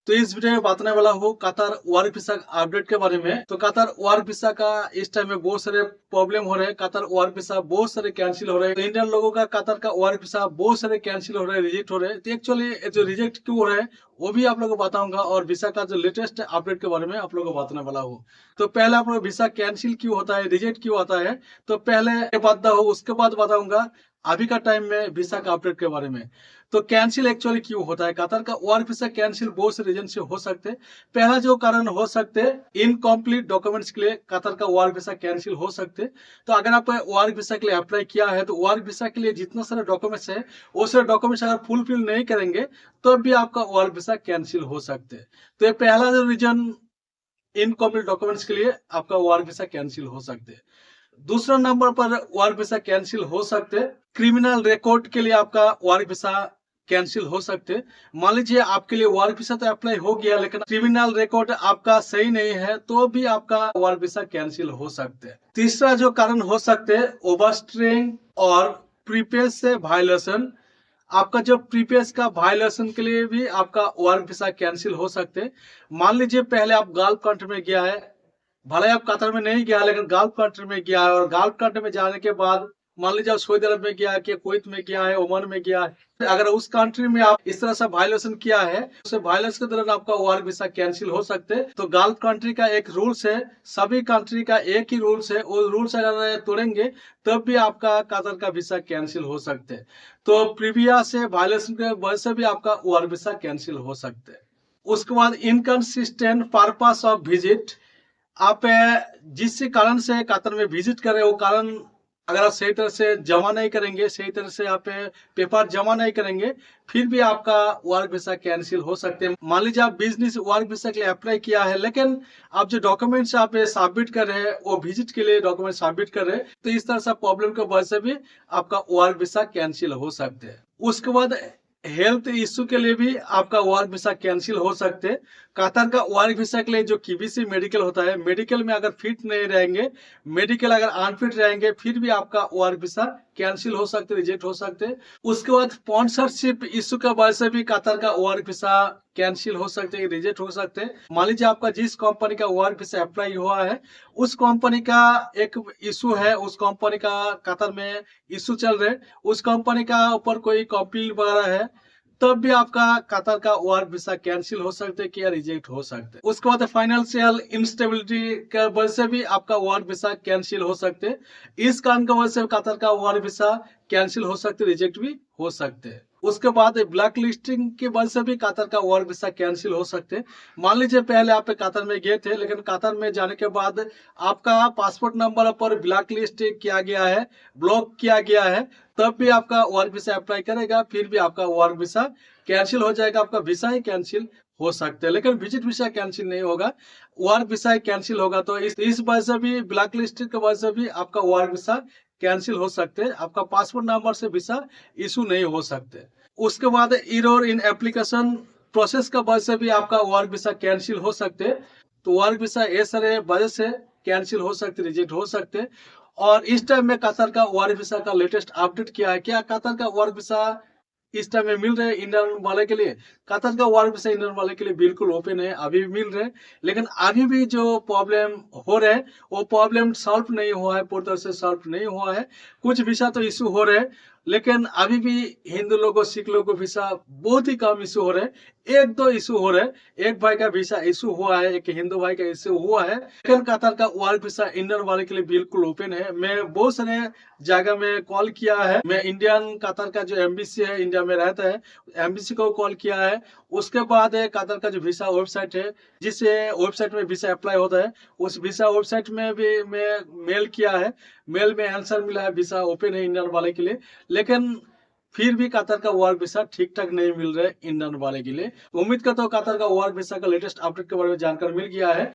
तो इस वीडियो में बताने वाला हूँ कतर वर्क वीसा अपडेट के बारे में। तो कतर वर्क वीसा का इस टाइम में बहुत सारे प्रॉब्लम हो रहे हैं। कतर वर्क वीसा बहुत सारे कैंसिल हो रहे हैं। तो इंडियन लोगों का कतर का वर्क वीसा बहुत सारे कैंसिल हो रहे हैं, रिजेक्ट हो रहे हैं। तो एक्चुअली जो रिजेक्ट क्यों हो रहे हैं वो भी आप लोगों को बताऊंगा, और वीसा का जो लेटेस्ट अपडेट के बारे में आप लोगों को बताने वाला हूँ। तो पहले आप लोग वीसा कैंसिल क्यों होता है, रिजेक्ट क्यों होता है, तो पहले ये बात हो, उसके बाद बताऊंगा अभी का टाइम में वीसा का अपडेट के बारे में। तो कैंसिल एक्चुअली क्यों होता है, कतर का वर्क वीसा कैंसिल बहुत से रीजन से हो सकते हैं। पहला जो कारण हो सकते हैं इनकम्प्लीट डॉक्यूमेंट्स के लिए कतर का वर्क वीसा कैंसिल हो सकते हैं। तो अगर आप वर्क वीसा के लिए अप्लाई किया है तो वर्क वीसा के लिए जितना सारे डॉक्यूमेंट्स है वो सारे डॉक्यूमेंट्स अगर फुलफिल नहीं करेंगे तो भी आपका वर्क वीसा कैंसिल हो सकते हैं। तो ये पहला जो रीजन इनकम्प्लीट डॉक्यूमेंट्स के लिए आपका वर्क वीसा कैंसिल हो सकते हैं। दूसरा नंबर पर वर्क वीसा कैंसिल हो सकते, क्रिमिनल रिकॉर्ड के लिए आपका वर्क वीसा कैंसिल हो सकते। मान लीजिए आपके लिए वर्क वीसा तो अप्लाई हो गया लेकिन क्रिमिनल रिकॉर्ड आपका सही नहीं है तो भी आपका वर्क वीसा कैंसिल हो सकते। तीसरा जो कारण हो सकते ओवरस्टेइंग और प्रीपेड से वायलेशन। आपका जो प्रीपेड का वायलेशन के लिए भी आपका वर्क वीसा कैंसिल हो सकते। मान लीजिए पहले आप गल्फ कंट्री में गया है, भले आप कतर में नहीं गया लेकिन गल्फ कंट्री में गया है, और गल्फ कंट्री में जाने के बाद मान लीजिए सऊदी अरब में गया है कि कुवैत में गया है, ओमान में गया है, अगर उस कंट्री में आप इस तरह से वायलेशन किया है उस वायलेशन के दौरान आपका वर्क वीसा कैंसिल हो सकते हैं। तो गल्फ कंट्री का एक रूल्स है, सभी कंट्री का एक ही रूल्स है, वो रूल्स अगर तोड़ेंगे तब भी आपका कतर का वीसा कैंसिल हो सकते हैं। तो प्रीवियस से वायलेशन के वजह से भी आपका वर्क वीसा कैंसिल हो सकते हैं। उसके बाद इनकंसिस्टेंट पर्पस ऑफ विजिट। आप जिस कारण से कतर में विजिट कर रहे हो कारण अगर आप सही तरह से जमा नहीं करेंगे, सही तरह से आप पेपर जमा नहीं करेंगे, फिर भी आपका वर्क वीसा कैंसिल हो सकते हैं। मान लीजिए आप बिजनेस वर्क वीसा के लिए अप्लाई किया है लेकिन आप जो डॉक्यूमेंट्स आप सबमिट कर रहे हैं वो विजिट के लिए डॉक्यूमेंट सबमिट कर रहे हैं, तो इस तरह से प्रॉब्लम की वजह से भी आपका वर्क वीसा कैंसिल हो सकते हैं। उसके बाद हेल्थ इश्यू के लिए भी आपका वर्क वीसा कैंसिल हो सकते हैं। कतर का वर्क वीसा के लिए जो केबीसी मेडिकल होता है, मेडिकल में अगर फिट नहीं रहेंगे, मेडिकल अगर अनफिट रहेंगे, फिर भी आपका वर्क वीसा कैंसिल हो सकते, रिजेक्ट हो सकते। उसके बाद स्पॉन्सरशिप इश्यू की वजह से भी कतर का वर्क वीसा कैंसिल हो सकते, रिजेक्ट हो सकते। मान लीजिए आपका जिस कंपनी का वर्क वीसा अप्लाई हुआ है उस कंपनी का एक इशू है, उस कंपनी का कतर में इशू चल रहे, उस कंपनी का ऊपर कोई कंप्लेंट वगैरह है, तब भी आपका कतर का वर्क वीसा कैंसिल हो सकते कि रिजेक्ट हो सकते। उसके बाद फाइनेंशियल इंस्टेबिलिटी के वजह से भी आपका वर्क वीसा कैंसिल हो सकते। इस कारण की वजह से कतर का वर्क वीसा कैंसिल हो सकते, रिजेक्ट भी हो सकते। उसके बाद ब्लैक लिस्टिंग की वजह से भी कतर का वर्क वीसा कैंसिल हो सकते। मान लीजिए पहले आप कतर में गए थे लेकिन कतर में जाने के बाद आपका पासपोर्ट नंबर पर ब्लैक लिस्ट किया गया है, ब्लॉक किया गया है, तब भी आपका वर्क वीसा अप्लाई करेगा फिर भी आपका वर्क वीसा कैंसिल हो जाएगा, आपका वीसा ही कैंसिल हो सकते हैं लेकिन विजिट वीसा कैंसिल नहीं होगा, वर्क वीसा कैंसिल होगा। तो इस वजह से भी ब्लैक लिस्ट की वजह से भी आपका वर्क वीसा कैंसिल हो सकते हैं, आपका पासपोर्ट नंबर से वीसा इशू नहीं हो सकते। उसके बाद एरर इन एप्लीकेशन प्रोसेस का वजह से भी आपका वर्क वीसा कैंसिल हो सकते हैं। तो वर्क वीसा ये सारे वजह से कैंसिल हो सकते, रिजेक्ट हो सकते। और इस टाइम में कतर का वर्क वीसा का लेटेस्ट अपडेट क्या है, क्या कतर का वर्क वीसा इस टाइम में मिल रहे हैं इंडियन वाले के लिए? कतर का वर्क वीसा इंडियन वाले के लिए बिल्कुल ओपन है, अभी भी मिल रहे हैं, लेकिन अभी भी जो प्रॉब्लम हो रहे हैं वो प्रॉब्लम सॉल्व नहीं हुआ है, पूरी तरह से सॉल्व नहीं हुआ है। कुछ वीसा तो इशू हो रहे हैं लेकिन अभी भी हिंदू लोगों सिख लोगों को वीसा बहुत ही कम इशू हो रहे हैं। एक दो इशू हो रहे हैं, एक भाई का वीसा इशू हुआ है, एक हिंदू भाई का इशू हुआ है, लेकिन कतर का वर्क वीसा इंडियन वाले के लिए बिल्कुल ओपन है। मैं बहुत सारे जगह में कॉल किया है, मैं इंडियन कतर का जो एम्बेसी है इंडिया में रहता है एम्बेसी को कॉल किया है। उसके बाद कतर का जो वीसा वेबसाइट है जिस वेबसाइट में वीसा अप्लाई होता है उस वीसा वेबसाइट में भी मैं मेल किया है, मेल में आंसर मिला है वीसा ओपन है इंडियन वाले के लिए, लेकिन फिर भी कतर का वर्क वीसा ठीक ठाक नहीं मिल रहा है इंडियन वाले के लिए। उम्मीद करता हूँ कतर का वर्क वीसा का लेटेस्ट अपडेट के बारे में जानकारी मिल गया है।